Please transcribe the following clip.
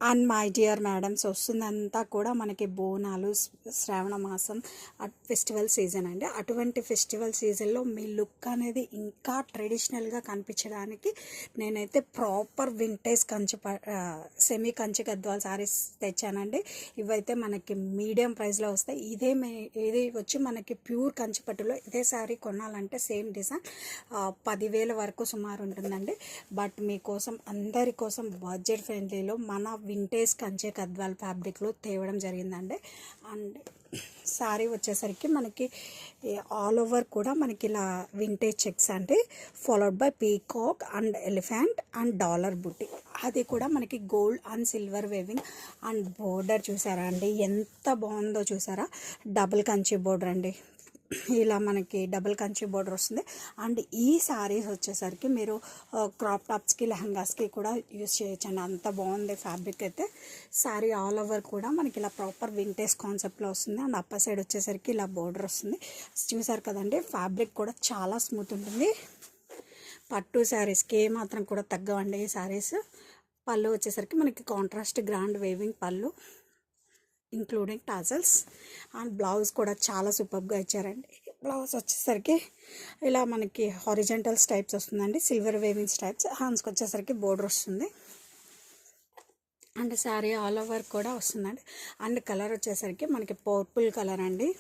And my dear madams, వస్తుందంతా కూడా మనకి బోనాలు, శ్రావణ మాసం, ఫెస్టివల్ సీజన్ అండి. అటువంటి ఫెస్టివల్ సీజన్లో మీ లుక్ అనేది ఇంకా ట్రెడిషనల్గా కనిపించడానికి నేనైతే proper vintage semi Kanchi Gadwal saris తెచ్చానండి. ఇవైతే మనకి మీడియం ప్రైస్లో వస్తాయి. ఇది వచ్చి మనకి ప్యూర్ కంచిపట్టులో ఇదే శారీ కొనాలంటే సేమ్ డిజైన్ 10,000 వరకు సుమారు ఉంటుందండి. బట్ మీకోసం, అందరి కోసం బడ్జెట్ ఫ్రెండ్లీలో మన వింటేజ్ కంచి గద్వాల్ ఫ్యాబ్రిక్లో తేవడం జరిగిందండి. అండ్ శారీ వచ్చేసరికి మనకి ఆల్ ఓవర్ కూడా మనకి ఇలా వింటేజ్ చెక్స్ అండి, followed by peacock and elephant and dollar బుట్టి. అది కూడా మనకి gold and silver weaving. And border చూసారా అండి, ఎంత బాగుందో చూసారా. డబుల్ కంచి బోర్డర్ అండి, ఇలా మనకి డబుల్ కంచి బోర్డర్ వస్తుంది. అండ్ ఈ శారీస్ వచ్చేసరికి మీరు క్రాప్ టాప్స్కి, లెహంగాస్కి కూడా యూస్ చేయొచ్చండి. అంత బాగుంది ఫ్యాబ్రిక్ అయితే. శారీ ఆల్ ఓవర్ కూడా మనకి ఇలా ప్రాపర్ వింటేజ్ కాన్సెప్ట్లో వస్తుంది. అండ్ అప్పర్ సైడ్ వచ్చేసరికి ఇలా బోర్డర్ వస్తుంది. చూసారు కదండి, ఫ్యాబ్రిక్ కూడా చాలా స్మూత్ ఉంటుంది. పట్టు శారీస్కి ఏమాత్రం కూడా తగ్గవండి ఈ శారీస్. పళ్ళు వచ్చేసరికి మనకి కాంట్రాస్ట్ గ్రాండ్ వేవింగ్ పళ్ళు, ఇంక్లూడింగ్ టాజల్స్. అండ్ బ్లౌజ్ కూడా చాలా సూపర్గా ఇచ్చారండి. బ్లౌజ్ వచ్చేసరికి ఇలా మనకి హారిజంటల్ స్టైప్స్ వస్తుందండి, సిల్వర్ వేవింగ్ స్టైప్స్. హ్యాండ్స్కి వచ్చేసరికి బోర్డర్ వస్తుంది. అండ్ శారీ ఆల్ ఓవర్ కూడా వస్తుందండి. అండ్ కలర్ వచ్చేసరికి మనకి పర్పుల్ కలర్ అండి.